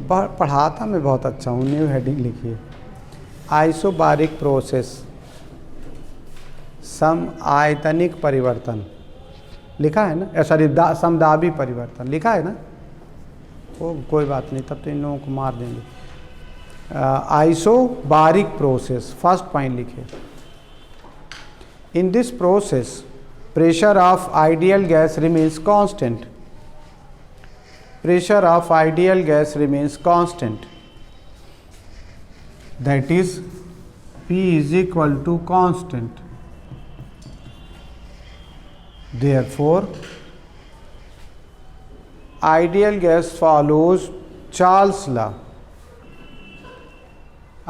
पढ़ाता मैं बहुत अच्छा हूँ। न्यू हेडिंग लिखिए, आइसोबारिक प्रोसेस, सम आयतनिक परिवर्तन लिखा है ना, सॉरी समदाबी परिवर्तन लिखा है ना। वो कोई बात नहीं, तब तो इन लोगों को मार देंगे। आइसोबारिक प्रोसेस, फर्स्ट पॉइंट लिखिए। In this process pressure of ideal gas remains constant. Pressure of ideal gas remains constant, that is P is equal to constant. Therefore ideal gas follows Charles law.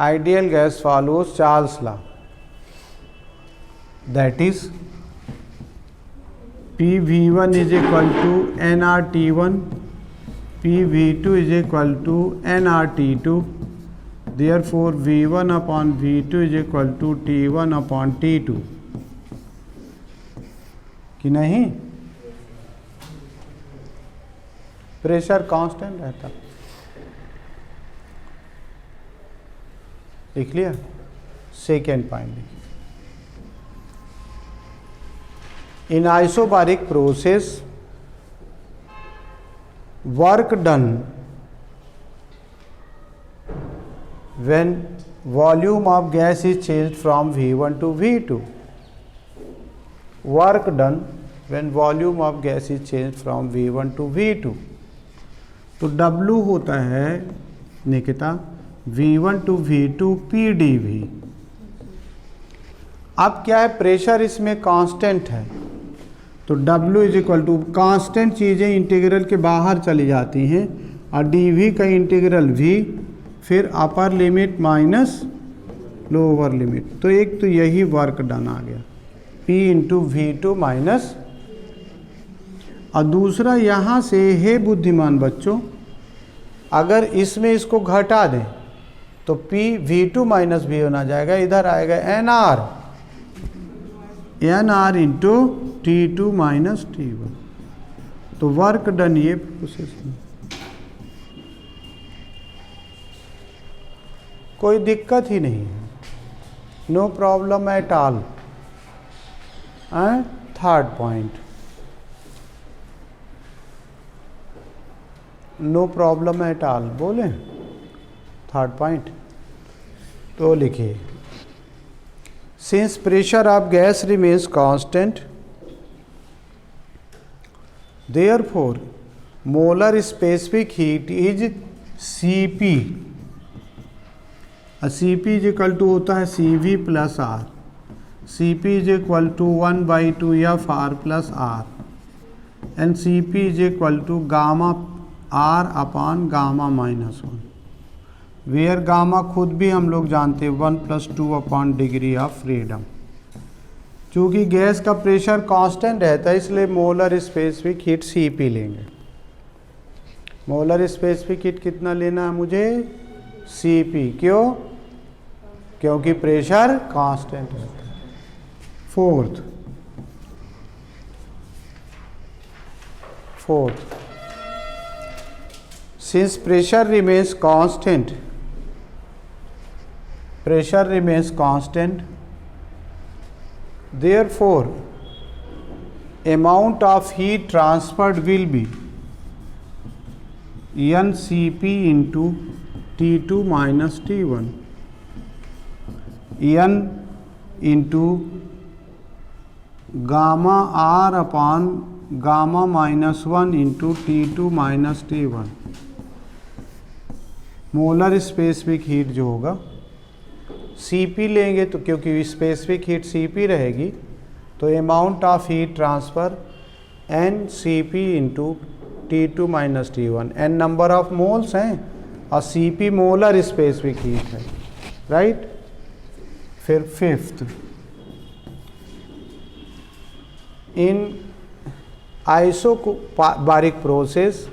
Ideal gas follows Charles law, that is PV1 is equal to nRT1, PV2 is equal to nRT2, therefore V1 upon V2 is equal to T1 upon T2, कि नहीं? Pressure constant रहता। लिख लिया? Second point लिखिए। In isobaric process work done when volume of gas is changed from V1 to V2. Work done when volume of gas is changed from V1 to V2. तो W होता है Nikita V1 to V2 PdV। अब क्या है, pressure इसमें constant है, तो W is equal to constant चीज़ें इंटीग्रल के बाहर चली जाती हैं, और dV का इंटीग्रल V, फिर upper limit minus lower limit. तो एक तो यही वर्क डन आ गया, P इंटू V2 माइनस, और दूसरा यहाँ से हे बुद्धिमान बच्चों, अगर इसमें इसको घटा दें तो P V2 माइनस V होना जाएगा, इधर आएगा NR into T2 minus T1। तो वर्क डन ये प्रोसेस में कोई दिक्कत ही नहीं है, no problem at all. And third point, no problem at all बोले थर्ड पॉइंट, तो लिखिए since pressure of gas remains constant, therefore molar specific heat is Cp। Cp is equal to होता है Cv plus R। Cp is equal to 1/2 FR plus R, and Cp is equal to gamma R upon gamma minus 1, where gamma खुद भी हम लोग जानते हैं 1+2 upon degree of freedom. चूँकि gas का प्रेशर कांस्टेंट रहता है, इसलिए मोलर स्पेसिफिक हीट Cp लेंगे। मोलर स्पेसिफिक हीट कितना लेना है मुझे? Cp। क्यों? क्योंकि प्रेशर कांस्टेंट रहता है। Fourth, since pressure remains constant, therefore amount of heat transferred will be NCP into T2 minus T1, N into gamma R upon gamma minus 1 into T2 minus T1। Molar specific heat जो होगा Cp लेंगे, तो क्योंकि specific heat Cp रहेगी, तो amount of heat transfer NCP into T2 minus T1। N number of moles हैं और Cp molar specific heat है, राइट। फिर fifth, in isobaric process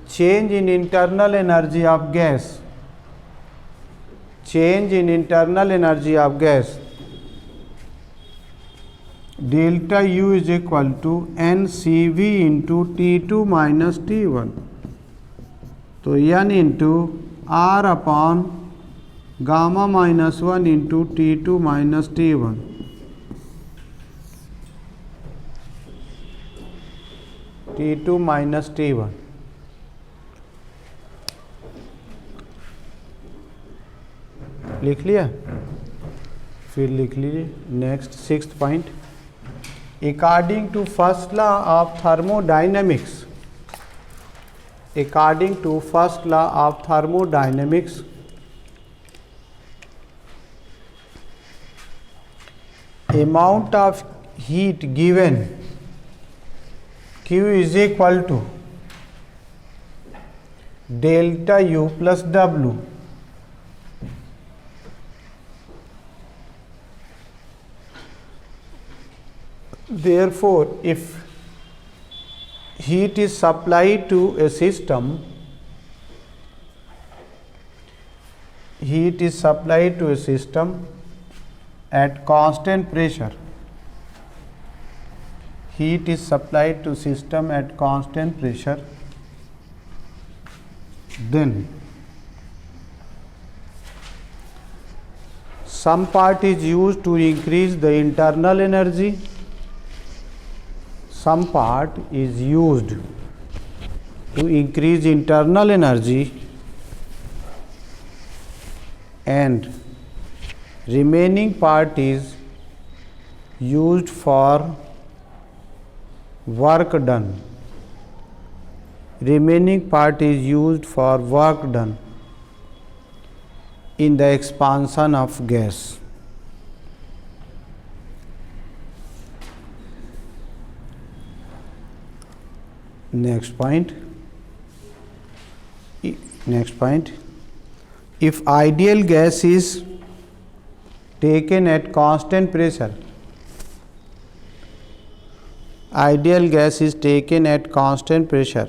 change in internal energy of gas delta U is equal to N C V into T2 minus T1, तो N into R upon gamma minus 1 into T2 minus T1। T2 minus T1 लिख लिया, फिर लिख लीजिए next 6th point. According to first law of thermodynamics, according to first law of thermodynamics, amount of heat given Q is equal to delta U plus W, therefore if heat is supplied to a system, heat is supplied to a system at constant pressure, heat is supplied to system at constant pressure, then some part is used to increase the internal energy, some part is used to increase internal energy, and remaining part is used for work done, remaining part is used for work done in the expansion of gas. Next point, if ideal gas is taken at constant pressure, ideal gas is taken at constant pressure,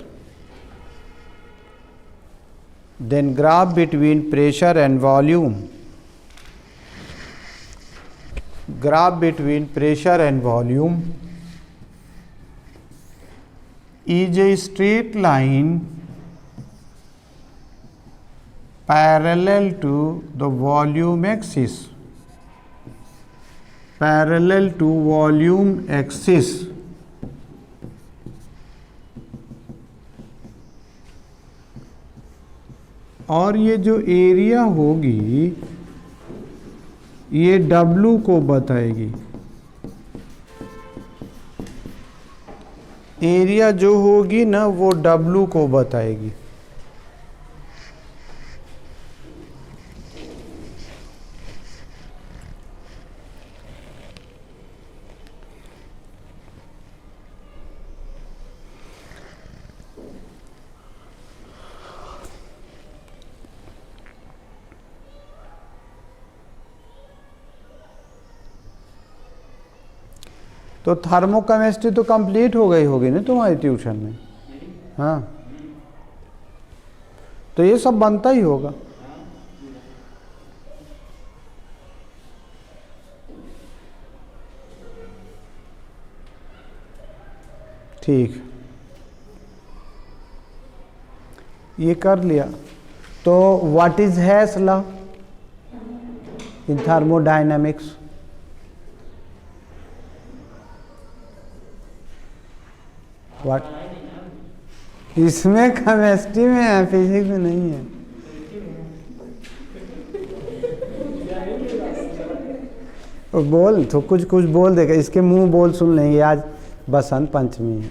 then graph between pressure and volume, graph between pressure and volume is a straight line parallel to the volume axis, parallel to volume axis, और ये जो area होगी ये W को बताएगी, area जो होगी ना वो W को बताएगी। तो थर्मोकेमिस्ट्री तो कंप्लीट हो गई होगी ना तुम्हारी ट्यूशन में? हाँ, तो ये सब बनता ही होगा। ठीक, ये कर लिया। तो what is Hess law in thermodynamics? What, इसमें केमिस्ट्री में है, फिजिक्स में नहीं है। तो बोल तो कुछ कुछ बोल देगा, इसके मुंह बोल सुन लेंगे। आज बसंत पंचमी है।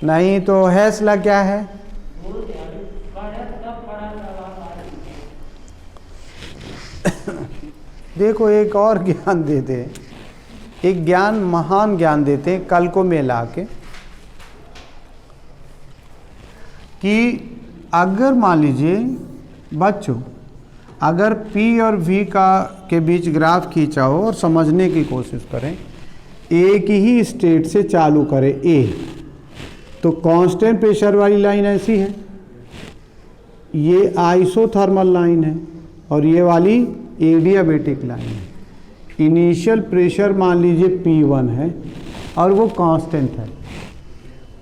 नहीं तो हैसला क्या है? देखो एक और ज्ञान देते हैं, एक ज्ञान महान ज्ञान देते हैं कल को मिला के, कि अगर मान लीजिए बच्चों, अगर P और V के बीच ग्राफ खींचा हो और समझने की कोशिश करें, एक ही स्टेट से चालू करें A, तो कांस्टेंट प्रेशर वाली लाइन ऐसी है, ये आइसोथर्मल लाइन है और ये वाली एडियाबेटिक लाइन है। इनिशियल प्रेशर मान लीजिए P1 है और वो कांस्टेंट है,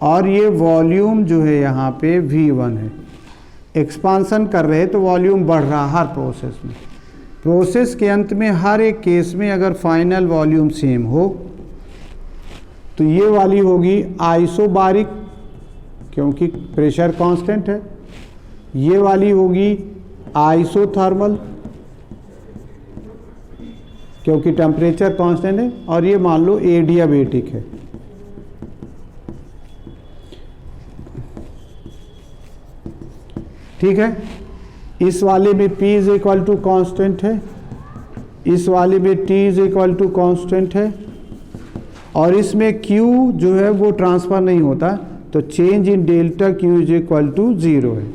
और ये वॉल्यूम जो है यहाँ पे V1 है। एक्सपांसन कर रहे हैं तो वॉल्यूम बढ़ रहा हर प्रोसेस में। प्रोसेस के अंत में हर एक केस में अगर फाइनल वॉल्यूम सेम हो तो ये वाली होगी आइसोबारिक, क्योंकि प्रेशर कांस्टेंट है। ये वाली होगी आइसोथर्मल, क्योंकि टेम्परेचर कांस्टेंट है। और ये मान लो एडियाबेटिक है। ठीक है, इस वाले में P is equal to constant है, इस वाले में T is equal to constant है, और इसमें Q जो है वो ट्रांसफ़र नहीं होता, तो change in delta Q is equal to 0 है।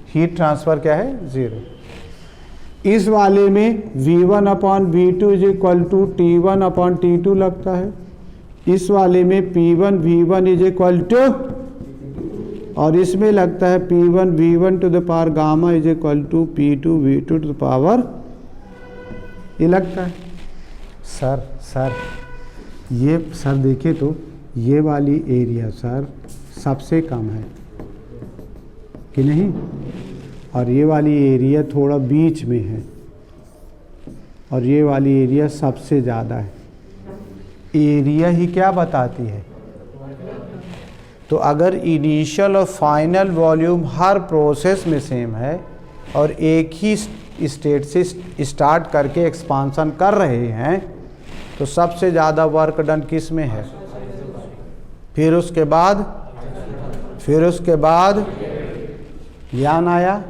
हीट ट्रांसफ़र क्या है? 0। इस वाले में V1 upon V2 is equal to T1 upon T2 लगता है। इस वाले में P1 V1 is equal to, और इसमें लगता है P1 V1 to the power gamma is equal to P2 V2 to the power, ये लगता है। सर ये सर देखिए तो ये वाली एरिया सर सबसे कम है कि नहीं, और ये वाली एरिया थोड़ा बीच में है, और ये वाली एरिया सबसे ज़्यादा है। एरिया ही क्या बताती है? तो अगर इनिशियल और फाइनल वॉल्यूम हर प्रोसेस में सेम है और एक ही स्टेट से स्टार्ट करके एक्सपांसन कर रहे हैं, तो सबसे ज़्यादा वर्क डन किस में है? फिर उसके बाद ज्ञान आया।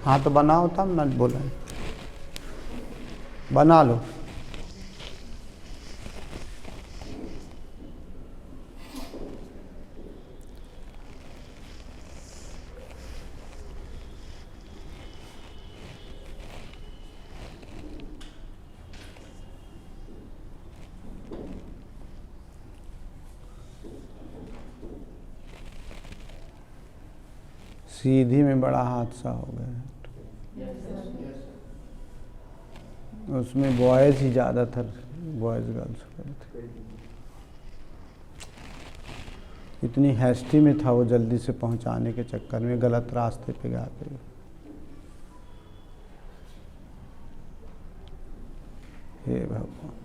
हाँ तो बनाओ, तब न बोला, बना लो। सीधी में बड़ा हादसा हो गया। उसमें बॉयज़ ही ज़्यादातर, बॉयज़ गर्ल्स थे। इतनी हैस्टी में था वो, जल्दी से पहुंचाने के चक्कर में गलत रास्ते पे गया। हे भगवान।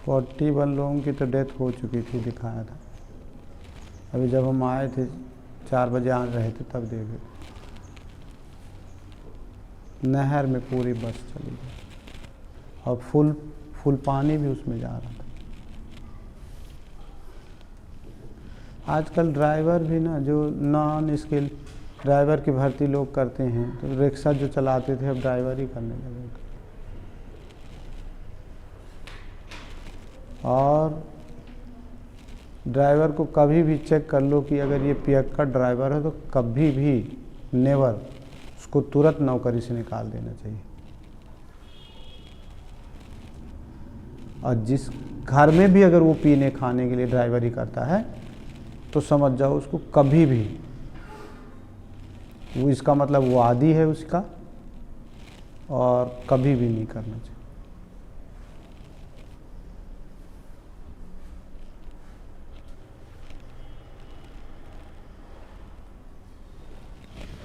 फोर्टी 41 लोगों की तो डेथ हो चुकी थी, दिखाया था। अभी जब हम आए थे 4 बजे आ रहे थे तब देखे, नहर में पूरी बस चली गई, और फुल पानी भी उसमें जा रहा था। आजकल ड्राइवर भी ना, जो नॉन स्किल ड्राइवर की भर्ती लोग करते हैं, तो रिक्शा जो चलाते थे अब ड्राइवर ही करने लगे। और ड्राइवर को कभी भी चेक कर लो कि अगर ये पियक्कड़ ड्राइवर है तो कभी भी नेवर उसको तुरंत नौकरी से निकाल देना चाहिए। और जिस घर में भी अगर वो पीने खाने के लिए ड्राइवरी करता है तो समझ जाओ उसको कभी भी, वो इसका मतलब वो आदी है उसका, और कभी भी नहीं करना चाहिए।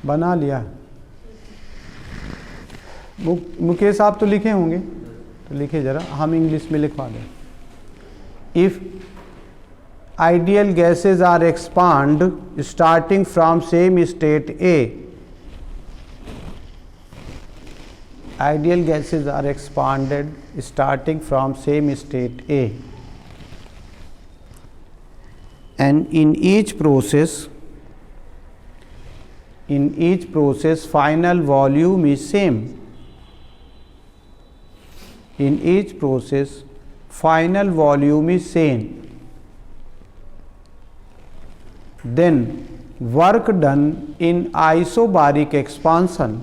बना लिया। मुकेश आप तो लिखे होंगे, तो लिखे जरा, हम इंग्लिश में लिखवा दें। If ideal gases are expand starting from same state A, ideal gases are expanded starting from same state A, and in each process final volume is same. In each process final volume is same. then work done in isobaric expansion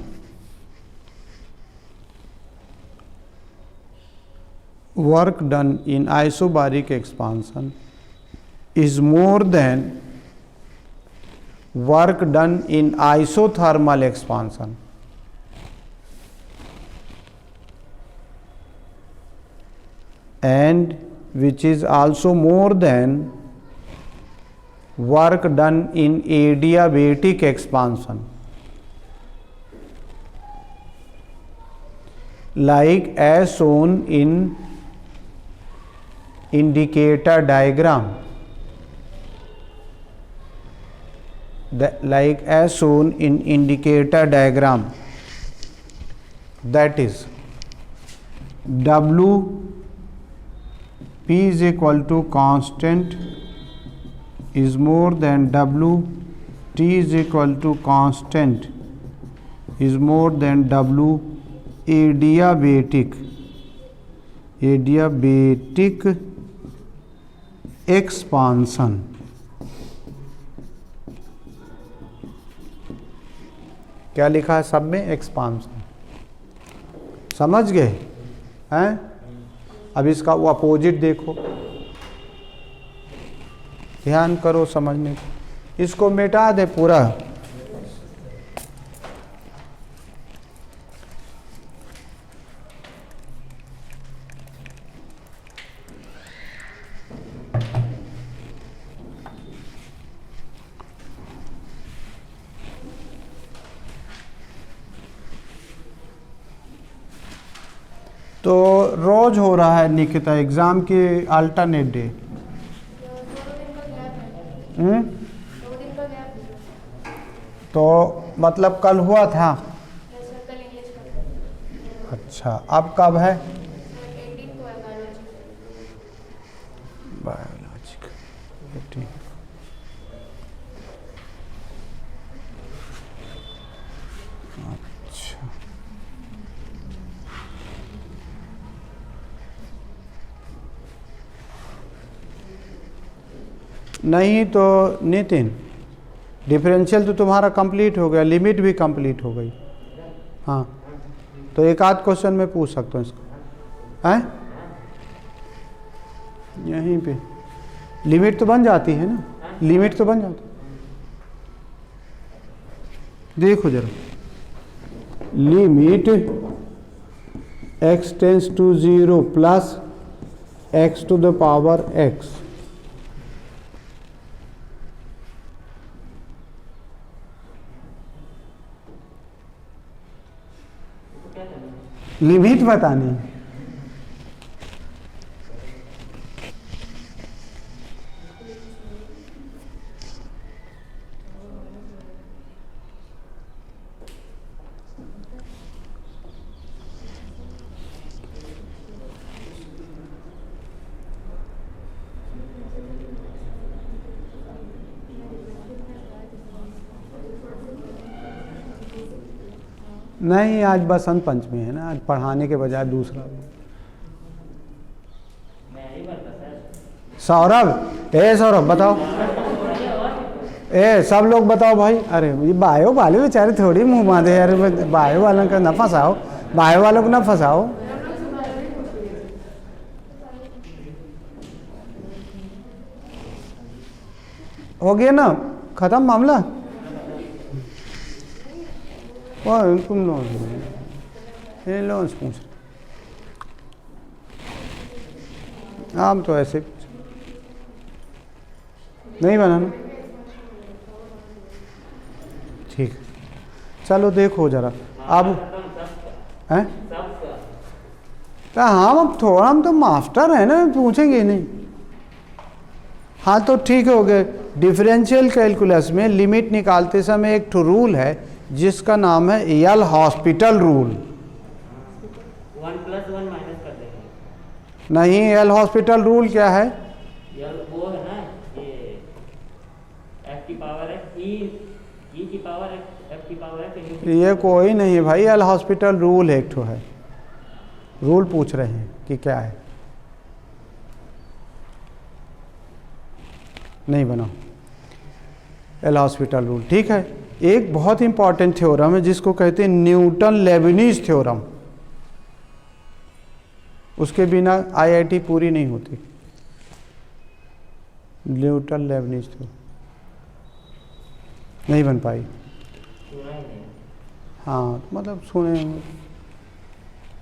is more than work done in isothermal expansion. And which is also more than work done in adiabatic expansion, like as shown in indicator diagram. Like as shown in indicator diagram, that is W P is equal to constant is more than W T is equal to constant is more than W adiabatic expansion. क्या लिखा है सब में? Expansion. समझ गए हैं? अब इसका वो अपोजिट देखो, ध्यान करो समझने को। इसको मिटा दे पूरा। तो रोज हो रहा है निकिता एग्जाम की अल्टरनेट डे। तो मतलब कल हुआ था? अच्छा, अब कब है? बायोलॉजिक। ठीक, अच्छा। नहीं तो नितिन, डिफरेंशियल तो तुम्हारा कंप्लीट हो गया, लिमिट भी कंप्लीट हो गई। हाँ, तो एक आध क्वेश्चन में पूछ सकता हूँ इसको, हैं? यहीं पे लिमिट तो बन जाती है ना, लिमिट तो बन जाती। देखो जरा, limit x tends to 0 plus x to the power x, limit बतानी है। नहीं, आज बसंत पंचमी है ना, आज पढ़ाने के बजाय दूसरा। सौरभ, सौरभ बताओ, सब लोग बताओ भाई। अरे ये बायो वाले बेचारे थोड़ी मुंह बांधे यार, बायो वालों का न फंसाओ, बायो वालों को न फंसाओ। हो गया ना, खत्म मामला। तुम लोग पूछ, आप तो ऐसे नहीं बनाना। ठीक, चलो देखो जरा अब हैं। हम थोड़ा, हम तो मास्टर है ना, पूछेंगे नहीं। हाँ तो ठीक हो गए। डिफरेंशियल कैलकुलस में लिमिट निकालते समय एक ठो रूल है जिसका नाम है एल हॉस्पिटल रूल। 1 + 1 माइनस कर देंगे। नहीं, एल हॉस्पिटल रूल क्या है? एल वो है ना, ये f की पावर है, e की पावर है, f की पावर है। ये कोई नहीं है भाई, एल हॉस्पिटल रूल एक ठो है। रूल पूछ रहे हैं कि क्या है। नहीं बनाओ। एल हॉस्पिटल रूल, ठीक है। एक बहुत इंपॉर्टेंट थ्योरम है जिसको कहते हैं न्यूटन लेबनीज थ्योरम, उसके बिना आईआईटी पूरी नहीं होती। न्यूटन लेबनीज थ्योरम नहीं बन पाई। हाँ मतलब सुने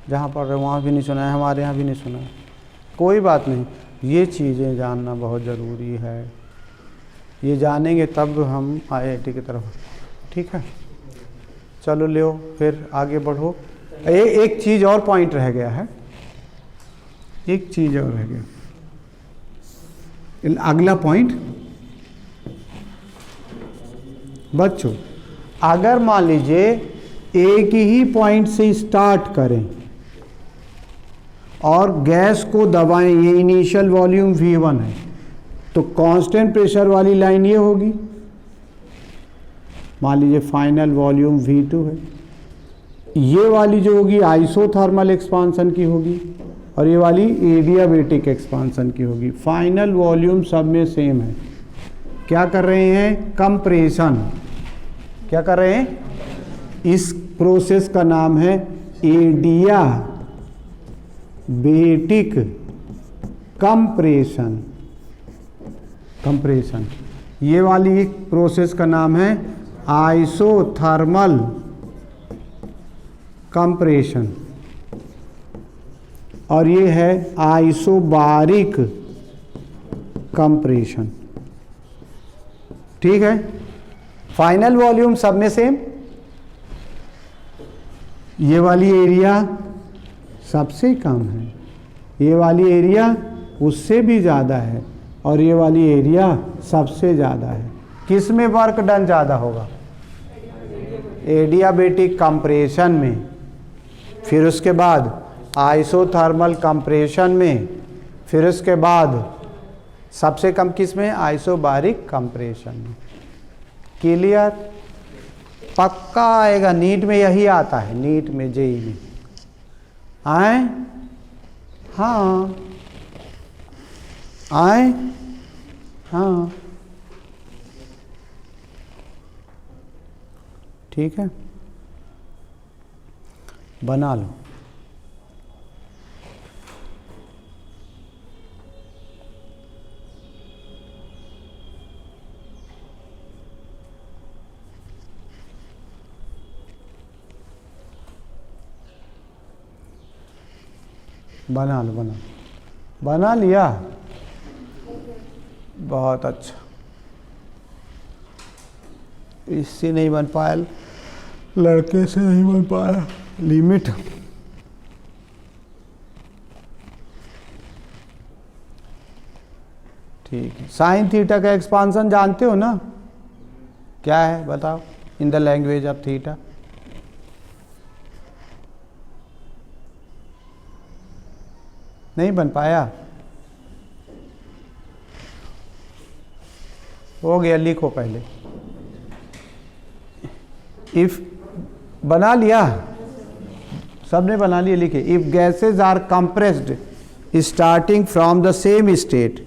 जहाँ पढ़ रहे वहाँ भी नहीं सुना है, हमारे यहाँ भी नहीं सुना है, कोई बात नहीं। ये चीज़ें जानना बहुत ज़रूरी है, ये जानेंगे तब हम आईआईटी की तरफ, ठीक है। चलो ले फिर आगे बढ़ो। एक चीज़ और पॉइंट रह गया है, एक चीज़ और रह गया, अगला पॉइंट बच्चों, अगर मान लीजिए एक ही पॉइंट से स्टार्ट करें और गैस को दबाएं, ये इनिशियल वॉल्यूम V1 है, तो कांस्टेंट प्रेशर वाली लाइन ये होगी। मान लीजिए फाइनल वॉल्यूम V2 है, ये वाली जो होगी आइसोथर्मल एक्सपांसन की होगी और ये वाली एडियाबेटिक एक्सपांसन की होगी। फाइनल वॉल्यूम सब में सेम है। क्या कर रहे हैं? कंप्रेशन। क्या कर रहे हैं? इस प्रोसेस का नाम है एडियाबेटिक कंप्रेशन। कंप्रेशन। ये वाली प्रोसेस का नाम है आइसोथर्मल कंप्रेशन और ये है आइसोबारिक कंप्रेशन, ठीक है। फाइनल वॉल्यूम सब में सेम, ये वाली एरिया सबसे कम है, ये वाली एरिया उससे भी ज़्यादा है और ये वाली एरिया सबसे ज़्यादा है। किस में वर्क डन ज़्यादा होगा? एडियाबेटिक कंप्रेशन में, फिर उसके बाद आइसोथर्मल कंप्रेशन में, फिर उसके बाद सबसे कम किस में? आइसोबारिक कंप्रेशन में। क्लियर? पक्का आएगा, नीट में यही आता है, नीट में जेई में आए। हाँ आए, हाँ ठीक है, बना लो। बना लो, बना लिया, बहुत अच्छा। इससे नहीं बन पाया, लड़के से नहीं बन पाया, लिमिट। ठीक है। साइन थीटा का एक्सपांसन जानते हो ना? क्या है बताओ, in the language of theta. नहीं बन पाया? हो गया, लिखो पहले। इफ बना लिया, सबने बना लिया, लिखे। If gases are compressed starting from the same state,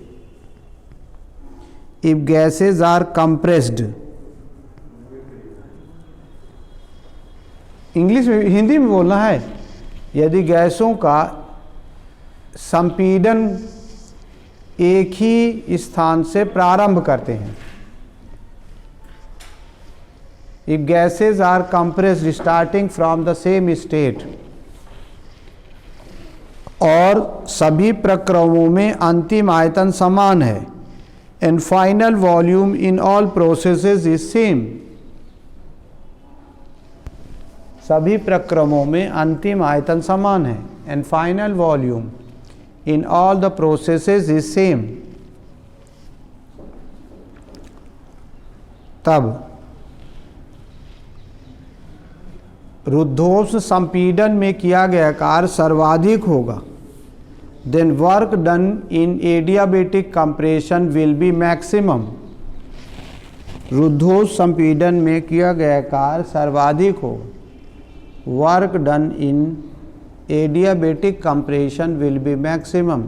if gases are compressed, English में, हिंदी में बोलना है। यदि गैसों का संपीड़न एक ही स्थान से प्रारंभ करते हैं, if gases are compressed starting from the same state, और सभी प्रक्रमों में अंतिम आयतन समान है, and final volume in all processes is same. सभी प्रक्रमों में अंतिम आयतन समान है, and final volume in all the processes is same, तब रुद्धोष्ण संपीड़न में किया गया कार्य सर्वाधिक होगा। Then work done in adiabatic compression will be maximum. रुद्धोष्ण संपीड़न में किया गया कार्य सर्वाधिक होगा, work done in adiabatic compression will be maximum,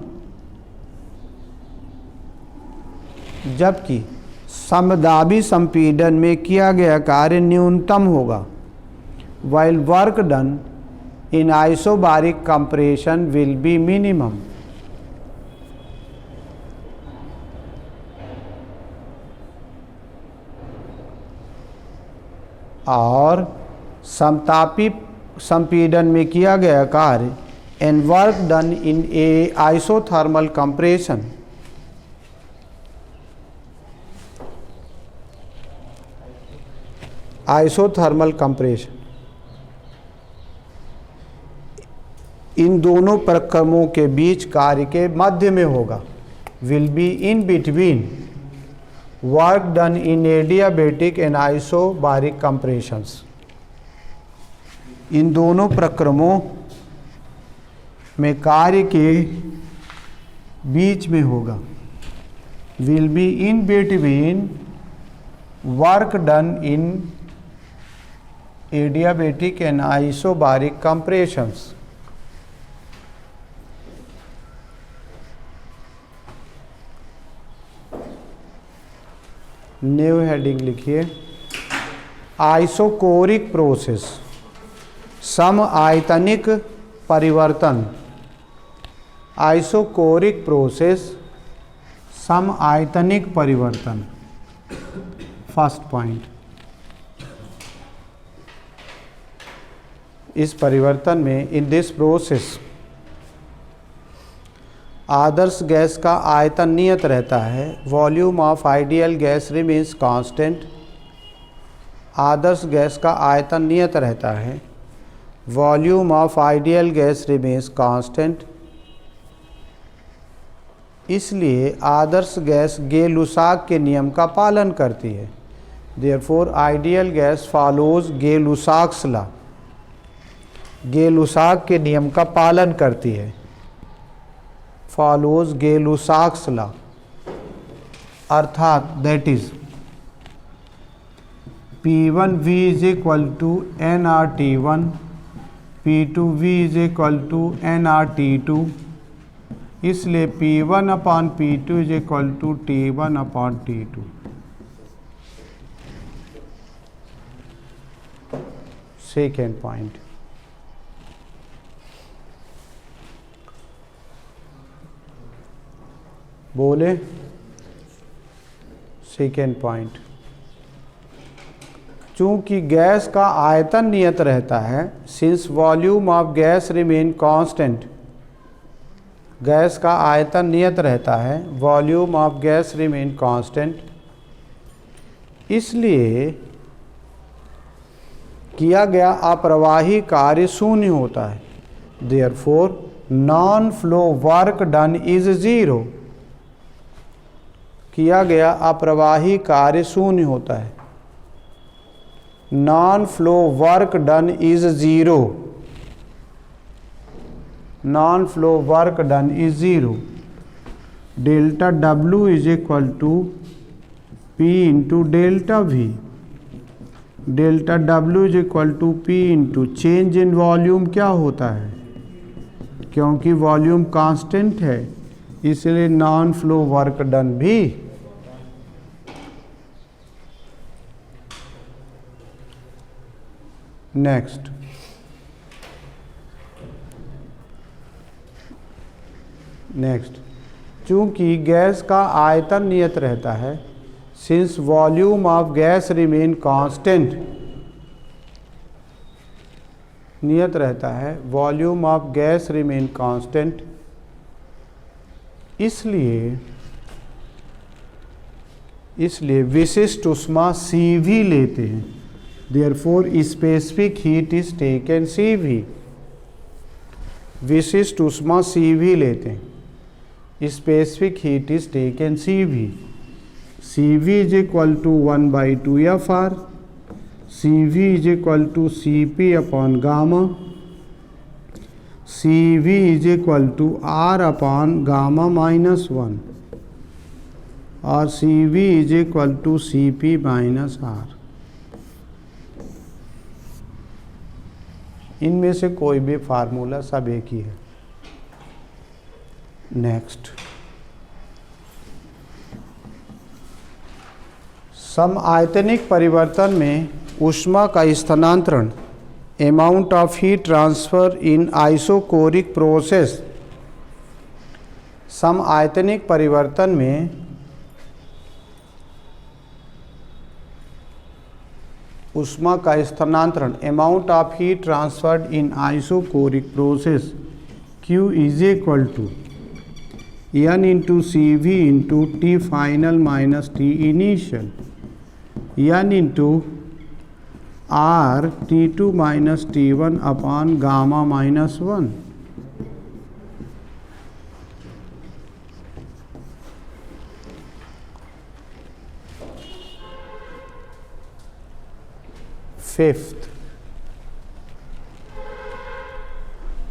जबकि समदाबी संपीड़न में किया गया कार्य न्यूनतम होगा, while work done in isobaric compression will be minimum. और समतापी संपीड़न में किया गया कार्य and work done in a isothermal compression इन दोनों प्रक्रमों के बीच कार्य के मध्य में होगा, will be in between work done in adiabatic and isobaric compressions. इन दोनों प्रक्रमों में कार्य के बीच में होगा, will be in between work done in adiabatic and isobaric compressions. New heading लिखिए, आइसोकोरिक प्रोसेस, सम आयतनिक परिवर्तन। आइसोकोरिक प्रोसेस, सम आयतनिक परिवर्तन। फर्स्ट पॉइंट, इस परिवर्तन में in this process Adarsh gas का आयतन नियत रहता है, volume of ideal gas remains constant. Adarsh gas का आयतन नियत रहता है, volume of ideal gas remains constant. इसलिए आदर्श गैस गे-लुसाक के नियम का पालन करती है। Therefore ideal gas follows Gay Lussac's law. Gay Lussac के नियम का पालन करती है, फॉलोज गे-लुसाक्स लॉ, अर्थात that is P1V is equal to nRT1, P2V is equal to nRT2। इसलिए P1/P2 is equal to T1/T2। Second point, बोले सेकेंड पॉइंट, चूंकि गैस का आयतन नियत रहता है, since volume of gas remain constant, gas का आयतन नियत रहता है, volume of gas remain constant, इसलिए किया गया अप्रवाही कार्य शून्य होता है। Therefore non flow work done is zero. किया गया अप्रवाही कार्य शून्य होता है, non flow work done is zero. Non flow work done is zero. Delta W is equal to P into delta V। डेल्टा W is equal to P into change in volume क्या होता है, क्योंकि वॉल्यूम कांस्टेंट है इसलिए non flow work done भी next. चूंकि gas का आयतन नियत रहता है, since volume of gas remain constant, नियत रहता है, volume of gas remain constant, इसलिए विशिष्ट उष्मा CV लेते हैं। Therefore specific heat is taken CV। विशिष्ट उष्मा CV लेते हैं, specific heat is taken CV। CV is equal to 1/2 FR। CV is equal to CP upon gamma. CV is equal to R upon gamma -1 और CV is equal to CP -R। इनमें से कोई भी formula, सब एक ही है। Next, समआयतनिक परिवर्तन में ऊष्मा का स्थानांतरण, amount of heat transfer in isochoric process. समआयतनिक परिवर्तन में ऊष्मा का स्थानांतरण, amount of heat transferred in isochoric process, Q is equal to N into CV into T final minus T initial, N into R T2 minus T1 upon gamma minus 1। Fifth,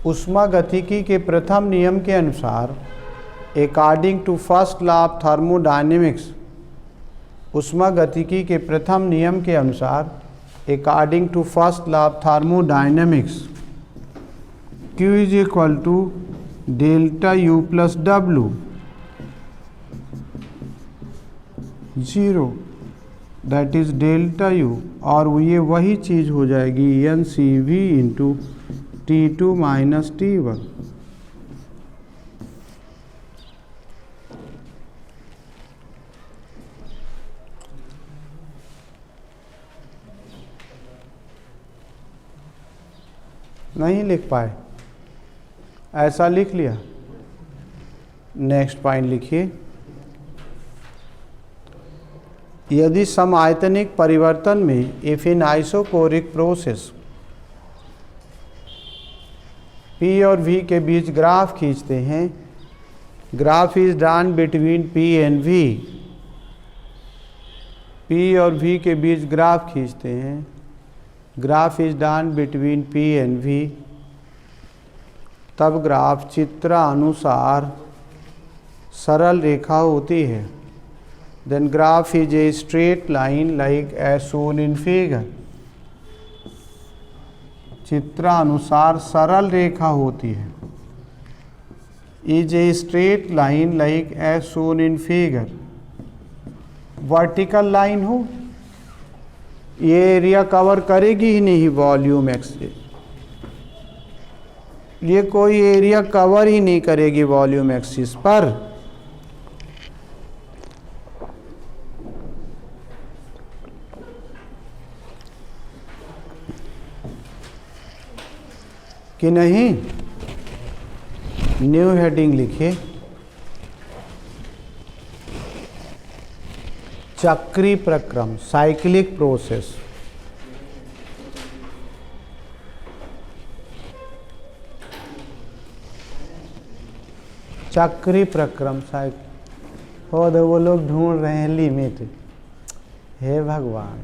ऊष्मागतिकी के प्रथम नियम के अनुसार according to first law of thermodynamics, ऊष्मागतिकी के प्रथम नियम के अनुसार according to first law of thermodynamics, Q is equal to delta U plus W, zero, that is delta U, और ये वही चीज़ हो जाएगी NCV into T2 minus T1। नहीं लिख पाए, ऐसा लिख लिया। नेक्स्ट पॉइंट लिखिए, यदि समआयतनिक परिवर्तन में if in isochoric process P और V के बीच ग्राफ खींचते हैं, graph is done between P and V, P और V के बीच ग्राफ खींचते हैं, graph is done between P and V, तब ग्राफ चित्रानुसार सरल रेखा होती है। Then graph is a straight line like as shown in figure, चित्रानुसार सरल रेखा होती है। Is a straight line like as shown in figure, vertical line हो, ये एरिया कवर करेगी ही नहीं वॉल्यूम एक्स से, ये कोई एरिया कवर ही नहीं करेगी वॉल्यूम एक्सिस पर। कि नहीं? न्यू हेडिंग लिखिए, चक्री प्रक्रम, साइक्लिक प्रोसेस। चक्री प्रक्रम हो दो, वो लोग ढूंढ रहे हैं लिमिट। हे भगवान,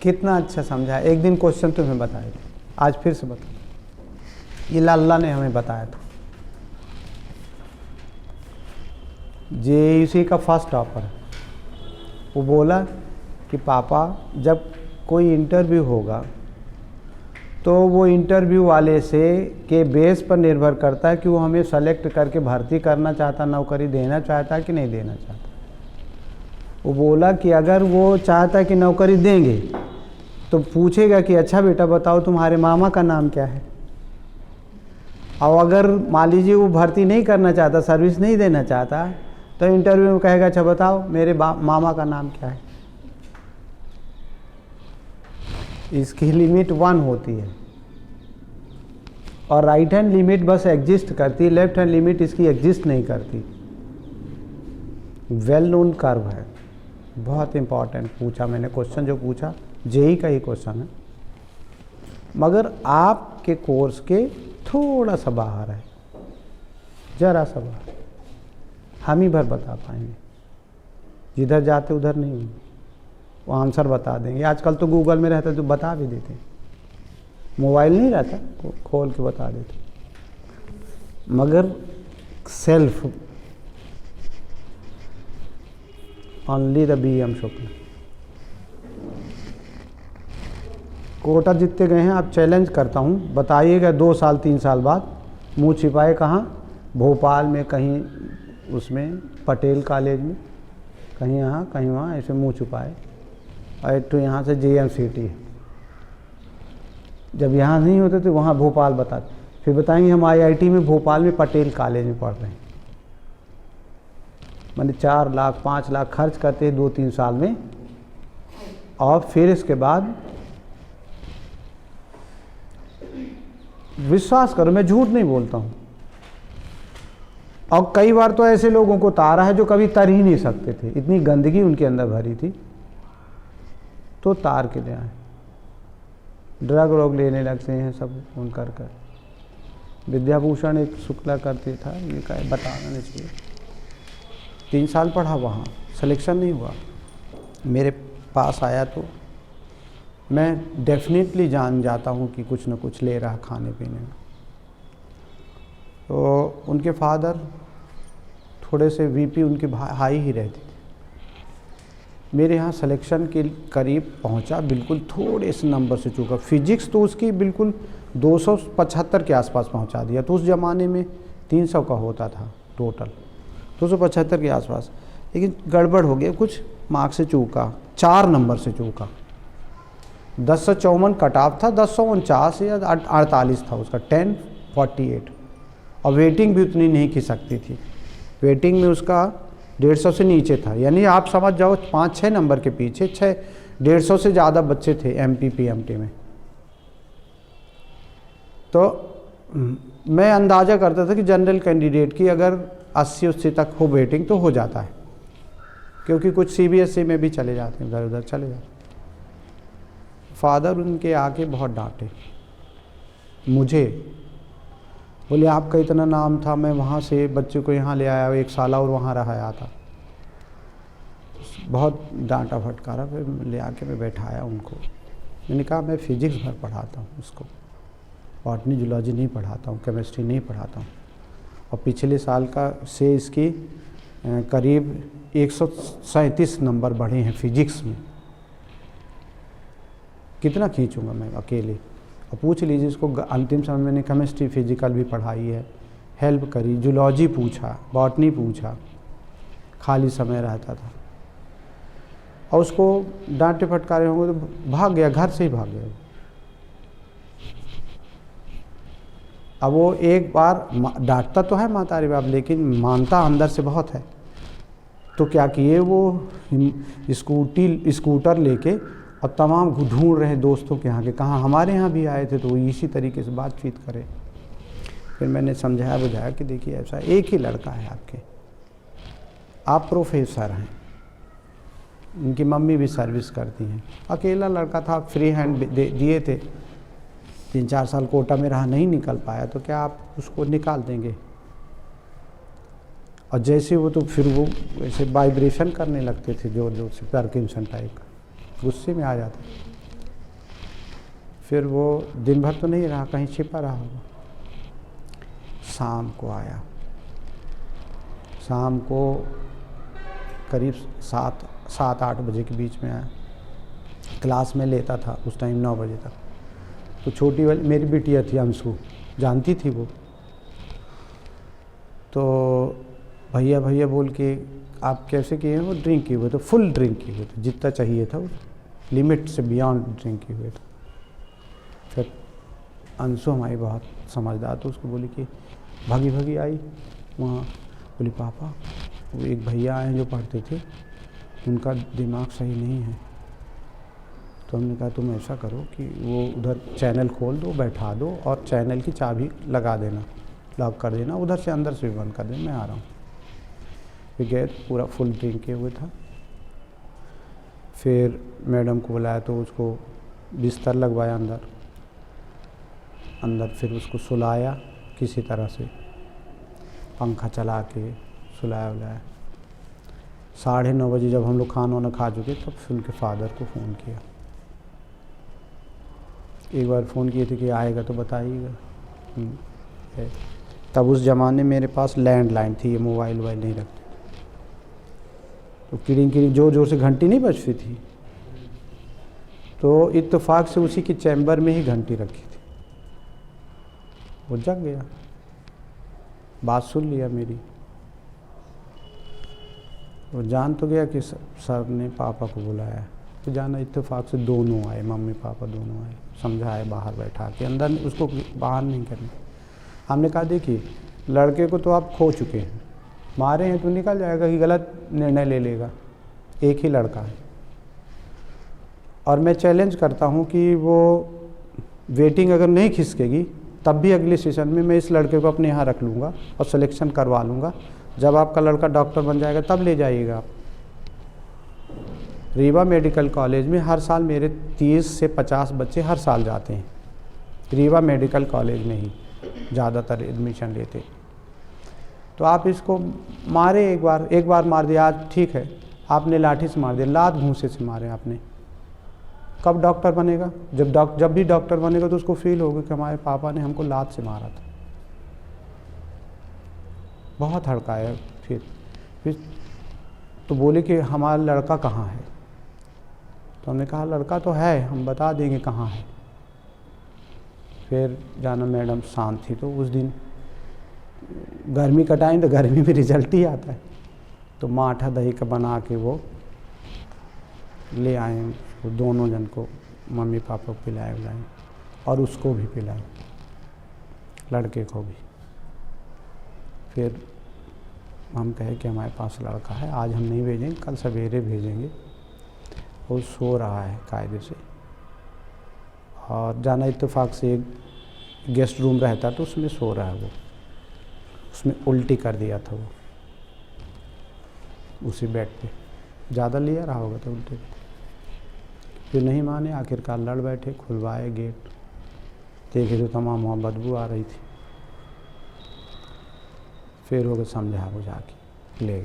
कितना अच्छा समझा। एक दिन क्वेश्चन तुम्हें बताए थे, आज फिर से बता, ये लाला ने हमें बताया था। JEC का फर्स्ट टॉपर, वो बोला कि पापा जब कोई इंटरव्यू होगा तो वो इंटरव्यू वाले से के बेस पर निर्भर करता है कि वो हमें सेलेक्ट करके भर्ती करना चाहता, नौकरी देना चाहता है कि नहीं देना चाहता। वो बोला कि अगर वो चाहता है कि नौकरी देंगे तो पूछेगा कि अच्छा बेटा बताओ तुम्हारे मामा का नाम क्या है। और अगर मान लीजिए वो भर्ती नहीं करना चाहता, सर्विस नहीं देना चाहता, तो इंटरव्यू में कहेगा अच्छा बताओ मेरे मामा का नाम क्या है। इसकी लिमिट 1 होती है और राइट हैंड लिमिट बस एग्जिस्ट करती है, लेफ्ट हैंड लिमिट इसकी एग्जिस्ट नहीं करती। वेल नोन कर्व है, बहुत इंपॉर्टेंट पूछा मैंने क्वेश्चन, जो पूछा जेई का ही क्वेश्चन है, मगर आपके कोर्स के थोड़ा सा बाहर है, जरा सा बाहर, हम ही भर बता पाएंगे, जिधर जाते उधर नहीं, वो आंसर बता देंगे। आजकल तो गूगल में रहता तो बता भी देते, मोबाइल नहीं रहता खोल के बता देते, मगर self only the BM Shukla. Kota जीतते गए हैं, आप चैलेंज करता हूँ, बताइएगा 2 साल 3 साल बाद मुंह छिपाए कहाँ, भोपाल में कहीं, उसमें पटेल कॉलेज में कहीं यहाँ कहीं वहाँ, ऐसे मुंह छुपाए। और एक तो यहाँ से JMCT है। जब यहाँ नहीं होते तो वहाँ भोपाल बताते, फिर बताएंगे हम IIT में भोपाल में पटेल कॉलेज में पढ़ रहे हैं। मैंने 4 लाख 5 लाख खर्च करते 2-3 साल में, और फिर इसके बाद विश्वास करो मैं झूठ नहीं बोलता हूँ। और कई बार तो ऐसे लोगों को तारा है जो कभी तर ही नहीं सकते थे, इतनी गंदगी उनके अंदर भरी थी, तो तार के ले आए। ड्रग व्रग लेने लगते हैं सब फोन कर कर। विद्याभूषण एक शुक्ला करते था, ये क्या बताना नहीं चाहिए। 3 साल पढ़ा वहाँ, सिलेक्शन नहीं हुआ। मेरे पास आया तो मैं डेफिनेटली जान जाता हूँ कि कुछ न कुछ ले रहा खाने पीने में। तो उनके फादर थोड़े से VP उनके हाई ही रहते थे। मेरे यहाँ सिलेक्शन के करीब पहुँचा, बिल्कुल थोड़े से नंबर से चूका। फिजिक्स तो उसकी बिल्कुल 275 के आसपास पहुँचा दिया। तो उस ज़माने में 300 का होता था टोटल, 275 के आसपास। लेकिन गड़बड़ हो गया, कुछ मार्क्स से चूका, 4 नंबर से चूका। 1054 कट ऑफ था, 1049 या 48 था उसका, 1048। और वेटिंग भी उतनी नहीं की सकती थी, वेटिंग में उसका 150 से नीचे था। यानी आप समझ जाओ 5-6 नंबर के पीछे, 150 से ज़्यादा बच्चे थे MP PMT में। तो मैं अंदाज़ा करता था कि जनरल कैंडिडेट की अगर 80 तक हो वेटिंग तो हो जाता है, क्योंकि कुछ CBSE में भी चले जाते हैं, इधर उधर चले जाते। फादर उनके आके बहुत डांटे मुझे, बोले आपका इतना नाम था, मैं वहाँ से बच्चे को यहाँ ले आया, 1 साल और वहाँ रहा था। बहुत डांटा फटकारा, फिर ले आके मैं बैठाया उनको। मैंने कहा मैं फिजिक्स भर पढ़ाता हूँ उसको, बॉटनी जूलॉजी नहीं पढ़ाता हूँ, केमिस्ट्री नहीं पढ़ाता हूँ। और पिछले साल का से इसकी करीब 137 नंबर बढ़े हैं फिजिक्स में। कितना खींचूँगा मैं अकेले। और पूछ लीजिए इसको, अंतिम समय मैंने केमिस्ट्री फिजिकल भी पढ़ाई है, हेल्प करी, जूलॉजी पूछा, बॉटनी पूछा, खाली समय रहता था। और उसको डांटे फटकारे होंगे तो भाग गया, घर से ही भाग गया। अब वो एक बार डांटता तो है मातारी बाप, लेकिन मानता अंदर से बहुत है। तो क्या किए, वो स्कूटर लेके और तमाम ढूंढ रहे दोस्तों के यहाँ के, कहाँ हमारे यहाँ भी आए थे, तो वो इसी तरीके से बातचीत करे। फिर मैंने समझाया बुझाया कि देखिए ऐसा, एक ही लड़का है आपके, आप प्रोफेसर हैं, उनकी मम्मी भी सर्विस करती हैं, अकेला लड़का था, फ्री हैंड दिए थे, 3-4 साल कोटा में रहा, नहीं निकल पाया, तो क्या आप उसको निकाल देंगे। और जैसे वो तो फिर वो वैसे वाइब्रेशन करने लगते थे जोर जोर से, पार्किंसन टाइप का, गुस्से में आ जाते। फिर वो दिन भर तो नहीं रहा, कहीं छिपा रहा होगा। शाम को आया, शाम को करीब 7-8 बजे के बीच में आया। क्लास में लेता था उस टाइम 9 बजे तक। तो छोटी वाली मेरी बिटिया थी अंशु, जानती थी वो, तो भैया भैया बोल के आप कैसे किए हो, ड्रिंक किए हुए, तो फुल ड्रिंक किए हुए थे, जितना चाहिए था वो लिमिट से बियॉन्ड ड्रिंक किए हुए थे। फिर अंशु हमारी बहुत समझदार, तो उसको बोली कि भागी भागी आई वहाँ, बोली पापा वो एक भैया आए जो पढ़ते थे, उनका दिमाग सही नहीं है। तो हमने कहा तुम ऐसा करो कि वो उधर चैनल खोल दो, बैठा दो, और चैनल की चाबी लगा देना, लॉक कर देना, उधर से अंदर से भी बंद कर देना, मैं आ रहा हूँ। फिर गए, पूरा फुल ड्रिंक किए हुए था। फिर मैडम को बुलाया तो उसको बिस्तर लगवाया अंदर, फिर उसको सुलाया किसी तरह से, पंखा चला के सुलाया उलाया। 9:30 बजे जब हम लोग खाना वाना खा चुके, तब फिर उनके फादर को फ़ोन किया। एक बार फ़ोन किए थे कि आएगा तो बताइएगा। तब उस ज़माने मेरे पास लैंडलाइन थी, ये मोबाइल वोबाइल नहीं रखते। तो किरिंग किरिंग जोर जोर से घंटी नहीं बजती थी, तो इत्तेफाक से उसी की चैम्बर में ही घंटी रखी थी। वो जग गया, बात सुन लिया मेरी। वो जान तो गया कि सर ने पापा को बुलाया, तो जाना इत्तेफाक से दोनों आए, मम्मी पापा दोनों आए, समझाए बाहर बैठा के, अंदर उसको बाहर नहीं करना। हमने कहा देखिए लड़के को तो आप खो चुके हैं, मारे हैं तो निकल जाएगा कि गलत निर्णय ले लेगा, एक ही लड़का है। और मैं चैलेंज करता हूँ कि वो वेटिंग अगर नहीं खिसकेगी तब भी अगले सेशन में मैं इस लड़के को अपने यहाँ रख लूँगा और सिलेक्शन करवा लूँगा। जब आपका लड़का डॉक्टर बन जाएगा तब ले जाइएगा आप। रीवा मेडिकल कॉलेज में हर साल मेरे 30 से 50 बच्चे हर साल जाते हैं, रीवा मेडिकल कॉलेज में ही ज़्यादातर एडमिशन लेते। तो आप इसको मारे, एक बार मार दिया, आज ठीक है आपने लाठी से मार दिया, लात घूंसे से मारे आपने, कब डॉक्टर बनेगा? जब भी डॉक्टर बनेगा तो उसको फील होगा कि हमारे पापा ने हमको लात से मारा था। बहुत हड़काया। फिर तो बोले कि हमारा लड़का कहाँ है? तो हमने कहा लड़का तो है, हम बता देंगे कहाँ है। फिर जाना मैडम शांत थी, तो उस दिन गर्मी का टाइम, तो गर्मी में रिजल्ट ही आता है, तो माठा दही का बना के वो ले आए, वो दोनों जन को मम्मी पापा को पिलाए उलाए और उसको भी पिलाए, लड़के को भी। फिर हम कहे कि हमारे पास लड़का है, आज हम नहीं भेजेंगे, कल सवेरे भेजेंगे। वो सो रहा है कायदे से। और जाना इत्तेफाक से एक गेस्ट रूम रहता तो उसमें सो रहा है वो, उसमें उल्टी कर दिया था वो उसी बेड पे, ज़्यादा लिया रहा होगा तो उल्टी। फिर नहीं माने, आखिरकार लड़ बैठे, खुलवाए गेट, देखे तो तमाम वहाँ बदबू आ रही थी। फिर वो समझा बुझा के ले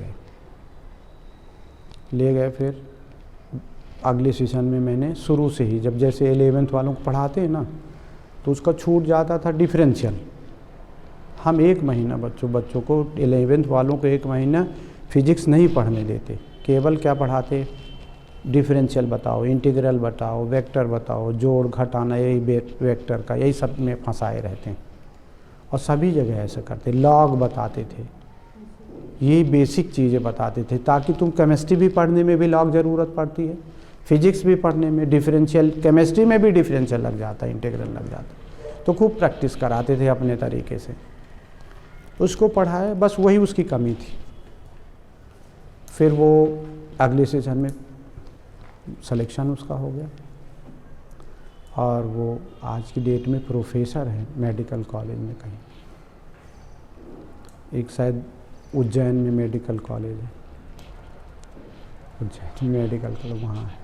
गए। फिर अगले सेशन में मैंने शुरू से ही, जब जैसे 11th वालों को पढ़ाते हैं ना, तो उसका छूट जाता था डिफरेंशियल। हम 1 महीना बच्चों को 11th वालों को 1 महीना फिजिक्स नहीं पढ़ने देते, केवल क्या पढ़ाते, डिफरेंशियल बताओ, इंटीग्रल बताओ, वेक्टर बताओ, जोड़ घटाना, यही वेक्टर का, यही सब में फंसाए रहते हैं। और सभी जगह ऐसा करते, लॉग बताते थे, यही बेसिक चीज़ें बताते थे, ताकि तुम केमिस्ट्री भी पढ़ने में भी लॉग ज़रूरत पड़ती है, फिजिक्स भी पढ़ने में डिफरेंशियल, केमिस्ट्री में भी डिफरेंशियल लग जाता है, इंटीग्रल लग जाता है। तो खूब प्रैक्टिस कराते थे अपने तरीके से, उसको पढ़ाए, बस वही उसकी कमी थी। फिर वो अगले सेशन में सिलेक्शन उसका हो गया और वो आज की डेट में प्रोफेसर है मेडिकल कॉलेज में कहीं, एक शायद उज्जैन में मेडिकल कॉलेज है, उज्जैन मेडिकल कॉलेज वहाँ है।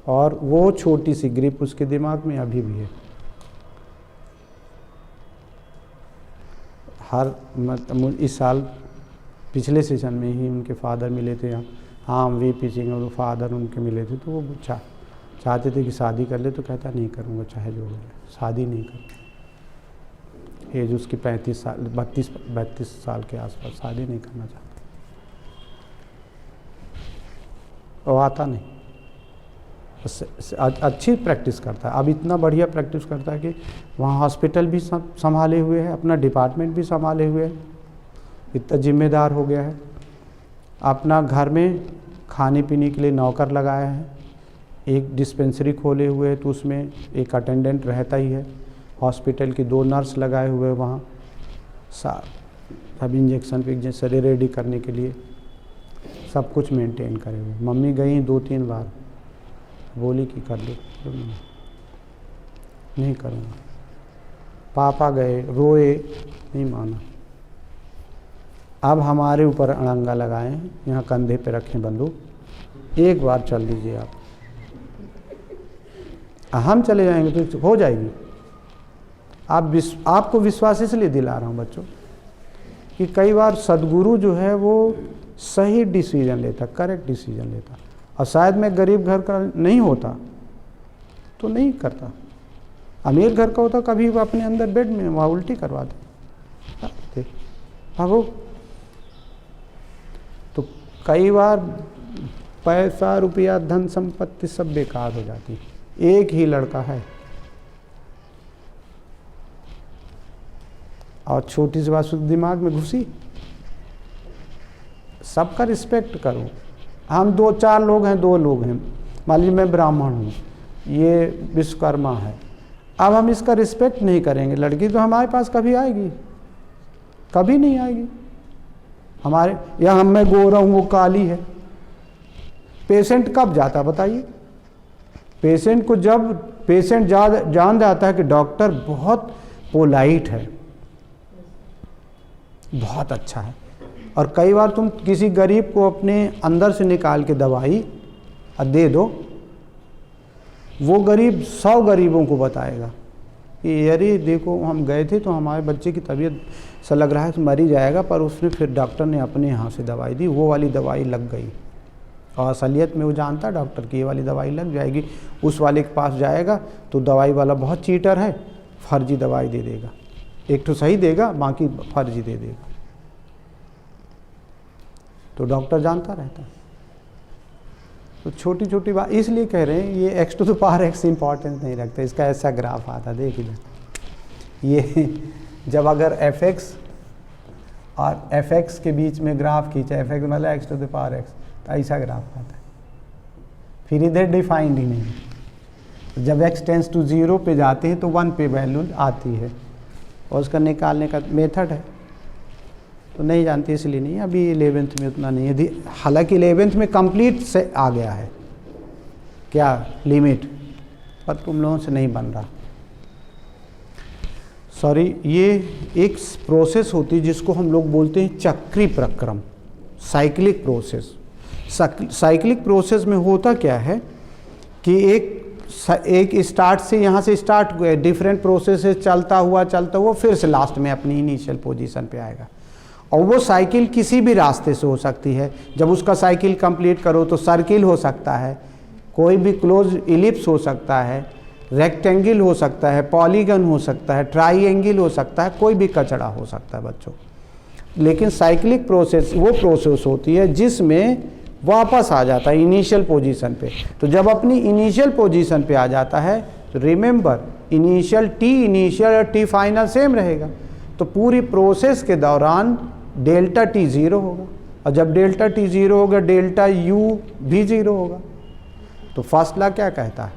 और वो छोटी सी ग्रिप उसके दिमाग में अभी भी है। मतलब इस साल पिछले सेशन में ही उनके फादर मिले थे यहाँ, हाँ वीपी सिंह और फादर उनके मिले थे, तो वो चाहते थे कि शादी कर ले, तो कहता नहीं करूँगा चाहे जो हो जाए, शादी नहीं करूँगा। एज उसकी 32 साल के आसपास, शादी नहीं करना चाहता। वो आता नहीं, अच्छी प्रैक्टिस करता है, अब इतना बढ़िया प्रैक्टिस करता है कि वहाँ हॉस्पिटल भी संभाले हुए है, अपना डिपार्टमेंट भी संभाले हुए है, इतना जिम्मेदार हो गया है। अपना घर में खाने पीने के लिए नौकर लगाया है, एक डिस्पेंसरी खोले हुए है तो उसमें एक अटेंडेंट रहता ही है, हॉस्पिटल की 2 नर्स लगाए हुए हैं वहाँ, सब इंजेक्शन पे रेडी करने के लिए सब कुछ मेंटेन करे हुए। मम्मी गई 2-3 बार, बोली कि कर लो, नहीं करूँगा। पापा गए, रोए, नहीं माना। अब हमारे ऊपर अड़ंगा लगाए, यहाँ कंधे पे रखें बंदूक, एक बार चल दीजिए आप, हम चले जाएंगे तो हो जाएगी। आपको विश्वास इसलिए दिला रहा हूँ बच्चों कि कई बार सदगुरु जो है वो सही डिसीजन लेता, करेक्ट डिसीजन लेता, और शायद मैं गरीब घर का नहीं होता तो नहीं करता, अमीर घर का होता कभी वो अपने अंदर बेड में वहाँ उल्टी करवाते भागो। तो कई बार पैसा रुपया धन संपत्ति सब बेकार हो जाती है। एक ही लड़का है और छोटी सी बात दिमाग में घुसी, सबका रिस्पेक्ट करो। हम 2-4 लोग हैं, 2 लोग हैं, मान लीजिए मैं ब्राह्मण हूँ, ये विश्वकर्मा है, अब हम इसका रिस्पेक्ट नहीं करेंगे, लड़की तो हमारे पास कभी आएगी? कभी नहीं आएगी। हमारे या हम मैं गोरा हूँ, वो काली है। पेशेंट कब जाता बताइए? पेशेंट को जब पेशेंट जान जाता है कि डॉक्टर बहुत पोलाइट है, बहुत अच्छा है। और कई बार तुम किसी गरीब को अपने अंदर से निकाल के दवाई दे दो, वो गरीब 100 गरीबों को बताएगा कि अरे देखो हम गए थे तो हमारे बच्चे की तबीयत सा लग रहा है कि मर ही जाएगा, पर उसने फिर डॉक्टर ने अपने यहाँ से दवाई दी, वो वाली दवाई लग गई। और असलियत में वो जानता है डॉक्टर की ये वाली दवाई लग जाएगी, उस वाले के पास जाएगा तो दवाई वाला बहुत चीटर है, फर्जी दवाई दे देगा, एक तो सही देगा बाकी फर्जी दे देगा। तो डॉक्टर जानता रहता है। तो छोटी छोटी बात इसलिए कह रहे हैं, ये x⁴ इंपॉर्टेंस नहीं रखता, इसका ऐसा ग्राफ आता देख इधर, ये जब अगर fx और fx के बीच में ग्राफ खींचा, fx मतलब x⁴ तो ऐसा ग्राफ आता है, फिर इधर डिफाइंड ही नहीं। जब x टेंस टू 0 पे जाते हैं तो 1 पे वैल्यू आती है, और उसका निकालने का मेथड है तो नहीं जानते इसलिए नहीं, अभी 11th में उतना नहीं है। हालांकि 11th में कंप्लीट से आ गया है क्या लिमिट, पर तुम लोगों से नहीं बन रहा। सॉरी, ये एक प्रोसेस होती है जिसको हम लोग बोलते हैं चक्री प्रक्रम, साइक्लिक प्रोसेस। साइक्लिक प्रोसेस में होता क्या है कि एक स्टार्ट से यहाँ से स्टार्ट हुआ, डिफरेंट प्रोसेस चलता हुआ फिर से लास्ट में अपनी इनिशियल पोजीशन पे आएगा। और वो साइकिल किसी भी रास्ते से हो सकती है। जब उसका साइकिल कंप्लीट करो तो सर्किल हो सकता है, कोई भी क्लोज इलिप्स हो सकता है, रेक्टेंगल हो सकता है, पॉलीगन हो सकता है, ट्राइएंगल हो सकता है, कोई भी कचड़ा हो सकता है बच्चों। लेकिन साइक्लिक प्रोसेस वो प्रोसेस होती है जिसमें वापस आ जाता है इनिशियल पोजीशन पे। तो जब अपनी इनिशियल पोजीशन पे आ जाता है तो रिमेंबर इनिशियल इनिशियल और टी फाइनल सेम रहेगा। तो पूरी प्रोसेस के दौरान डेल्टा टी 0 होगा, और जब डेल्टा टी 0 होगा डेल्टा यू भी 0 होगा। तो फर्स्ट लॉ क्या कहता है,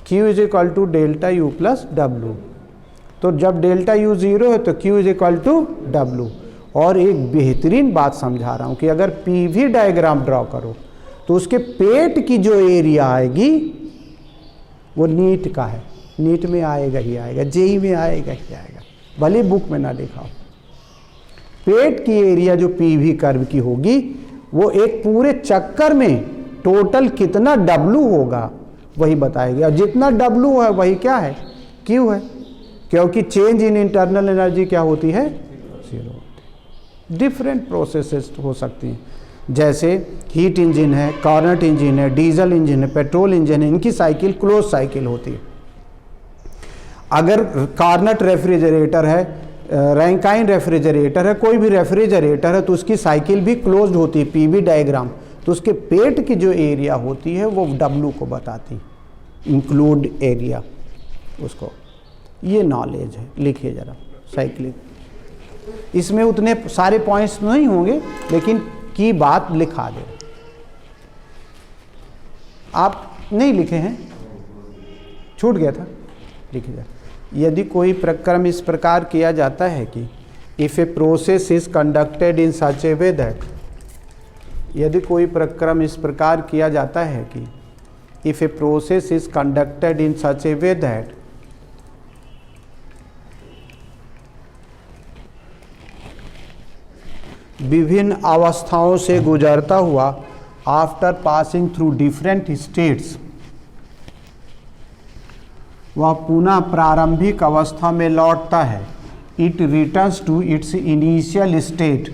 Q = delta U plus W. तो जब डेल्टा यू 0 है तो Q = डब्लू। और एक बेहतरीन बात समझा रहा हूँ कि अगर PV डायग्राम ड्रॉ करो तो उसके पेट की जो एरिया आएगी वो नीट का है, नीट में आएगा ही आएगा, जेई में आएगा ही आएगा, भले बुक में ना लिखा हो। पेट की एरिया जो PV कर्व की होगी वो एक पूरे चक्कर में टोटल कितना W होगा वही बताएगी, और जितना W है वही क्या है, Q है, क्योंकि चेंज इन इंटरनल एनर्जी क्या होती है, 0। डिफरेंट प्रोसेसेस हो सकती हैं, जैसे हीट इंजन है, कार्नट इंजन है, डीजल इंजन है, पेट्रोल इंजन है, इनकी साइकिल क्लोज साइकिल होती है। अगर कार्नट रेफ्रिजरेटर है, रैंकाइन रेफ्रिजरेटर है, कोई भी रेफ्रिजरेटर है तो उसकी साइकिल भी क्लोज्ड होती है, PV डायग्राम। तो उसके पेट की जो एरिया होती है वो W को बताती, इंक्लूड एरिया उसको। ये नॉलेज है, लिखिए ज़रा साइक्लिक। इसमें उतने सारे पॉइंट्स नहीं होंगे लेकिन की बात लिखा दे। आप नहीं लिखे हैं, छूट गया था, लिखिए जरा। यदि कोई प्रक्रम इस प्रकार किया जाता है कि if a process is conducted in such a way that, यदि कोई प्रक्रम इस प्रकार किया जाता है कि if a process is conducted in such a way that विभिन्न अवस्थाओं से गुजरता हुआ after passing through different states, वह पुनः प्रारंभिक अवस्था में लौटता है। It returns to its initial state,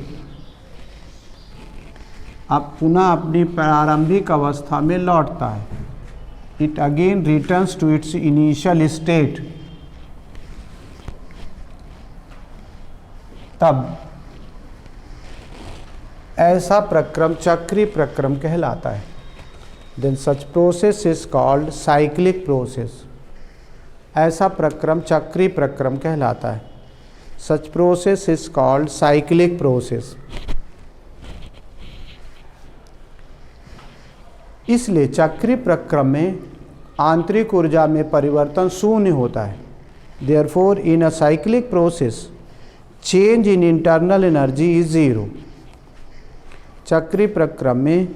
अब पुनः अपनी प्रारंभिक अवस्था में लौटता है। It again returns to its initial state. तब ऐसा प्रक्रम चक्री प्रक्रम कहलाता है। Then such process is called cyclic process. ऐसा प्रक्रम चक्री प्रक्रम कहलाता है। Such process is called cyclic process. इसलिए चक्रीय प्रक्रम में आंतरिक ऊर्जा में परिवर्तन शून्य होता है। Therefore in a cyclic process change in internal energy is zero. चक्रीय प्रक्रम में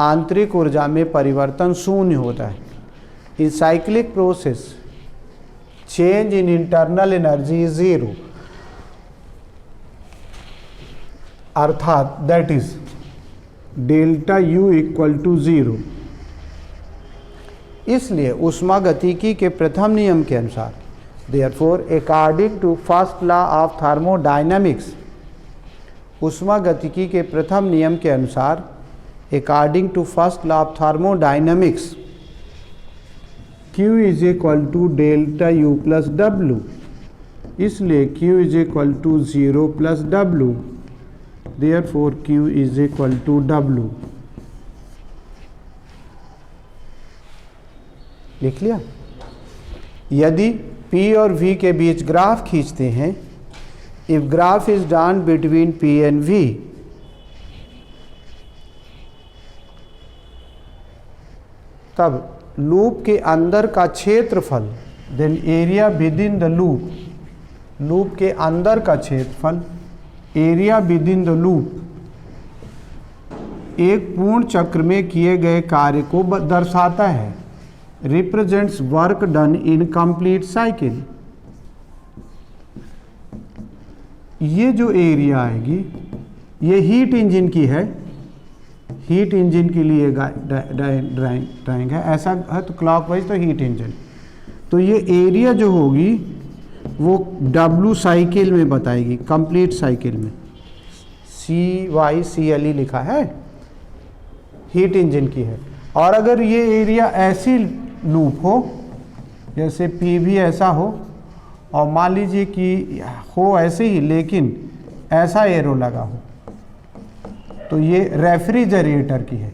आंतरिक ऊर्जा में परिवर्तन शून्य होता है। In cyclic process change in internal energy is zero, अर्थात that is delta U equal to zero. इसलिए ऊष्मागतिकी के प्रथम नियम के अनुसार, therefore according to first law of thermodynamics, ऊष्मागतिकी के प्रथम नियम के अनुसार according to first law of thermodynamics, Q is equal to delta U plus W. इसलिए Q is equal to zero plus W, therefore Q is equal to W. लिख लिया। यदि P और V के बीच ग्राफ खींचते हैं, if graph is done between P and V, तब लूप के अंदर का क्षेत्रफल, then area within the loop, loop के अंदर का क्षेत्रफल, area within the loop, एक पूर्ण चक्र में किए गए कार्य को दर्शाता है, represents work done in complete cycle. ये जो एरिया आएगी ये हीट इंजन की है, हीट इंजन के लिए ड्राइंग है, ऐसा है तो क्लॉकवाइज तो हीट इंजन। तो ये एरिया जो होगी वो डब्लू साइकिल में बताएगी, कंप्लीट साइकिल में। CYCLE लिखा है, हीट इंजन की है। और अगर ये एरिया ऐसी लूप हो, जैसे P भी ऐसा हो, और मान लीजिए कि हो ऐसे ही लेकिन ऐसा एरो लगा हो, तो ये रेफ्रिजरेटर की है,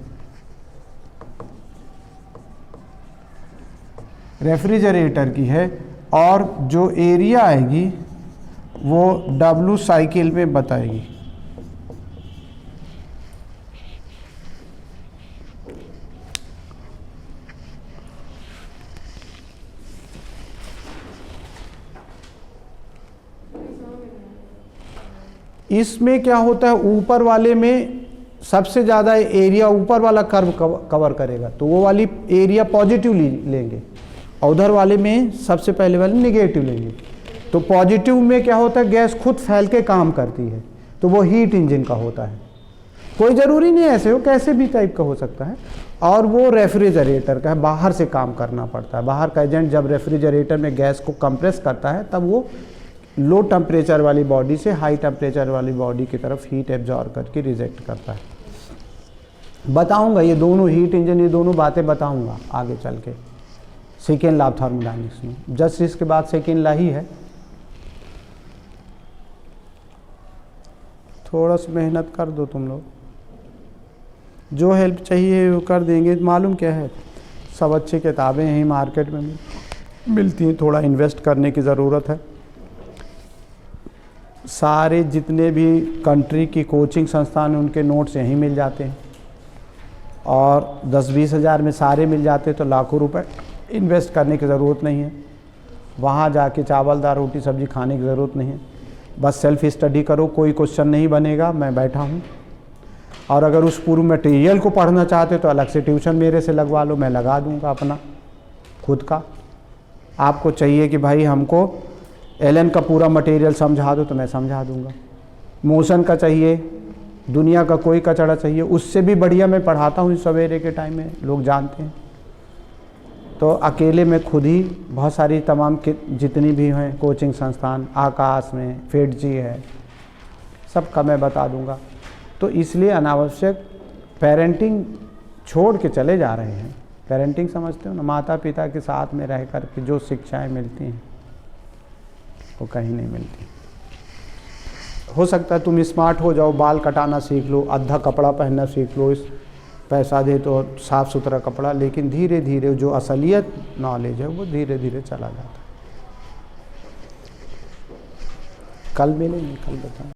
रेफ्रिजरेटर की है। और जो एरिया आएगी वो डब्लू साइकिल में बताएगी। इसमें क्या होता है, ऊपर वाले में सबसे ज़्यादा एरिया ऊपर वाला कर्व कवर करेगा, तो वो वाली एरिया पॉजिटिव लेंगे, और उधर वाले में सबसे पहले वाले निगेटिव लेंगे। तो पॉजिटिव में क्या होता है, गैस खुद फैल के काम करती है, तो वो हीट इंजन का होता है। कोई ज़रूरी नहीं ऐसे हो, कैसे भी टाइप का हो सकता है। और वो रेफ्रिजरेटर का है, बाहर से काम करना पड़ता है। बाहर का एजेंट जब रेफ्रिजरेटर में गैस को कंप्रेस करता है, तब वो लो टेम्परेचर वाली बॉडी से हाई टेम्परेचर वाली बॉडी की तरफ हीट एब्जॉर्ब करके रिजेक्ट करता है। बताऊंगा ये दोनों हीट इंजन, ये दोनों बातें बताऊंगा आगे चल के सेकेंड लॉ ऑफ थर्मोडायनामिक्स में। जस्ट इसके बाद सेकेंड लॉ ही है। थोड़ा सा मेहनत कर दो तुम लोग, जो हेल्प चाहिए वो कर देंगे। मालूम क्या है, सब अच्छी किताबें यहीं मार्केट में मिलती हैं, थोड़ा इन्वेस्ट करने की ज़रूरत है। सारे जितने भी कंट्री की कोचिंग संस्थान उनके नोट्स यहीं मिल जाते हैं, और 10-20 हज़ार में सारे मिल जाते तो लाखों रुपए इन्वेस्ट करने की ज़रूरत नहीं है। वहाँ जाके चावल दाल रोटी सब्जी खाने की ज़रूरत नहीं है। बस सेल्फ स्टडी करो, कोई क्वेश्चन नहीं बनेगा, मैं बैठा हूँ। और अगर उस पूरे मटेरियल को पढ़ना चाहते तो अलग से ट्यूशन मेरे से लगवा लो, मैं लगा दूँगा अपना खुद का। आपको चाहिए कि भाई हमको एलन का पूरा मटेरियल समझा दो, तो मैं समझा दूँगा। मोशन का चाहिए, दुनिया का कोई कचड़ा चाहिए, उससे भी बढ़िया मैं पढ़ाता हूँ सवेरे के टाइम में, लोग जानते हैं। तो अकेले में खुद ही बहुत सारी तमाम जितनी भी हैं कोचिंग संस्थान, आकाश में, फेड जी है, सबका मैं बता दूंगा। तो इसलिए अनावश्यक पेरेंटिंग छोड़ के चले जा रहे हैं। पेरेंटिंग समझते हो ना, माता पिता के साथ में रह कर के जो शिक्षाएं मिलती हैं वो कहीं नहीं मिलती। हो सकता है तुम स्मार्ट हो जाओ, बाल कटाना सीख लो, अद्धा कपड़ा पहनना सीख लो, इस पैसा दे तो साफ़ सुथरा कपड़ा, लेकिन धीरे धीरे जो असलियत नॉलेज है वो धीरे धीरे चला जाता है। कल मिलेंगे, कल बताएं।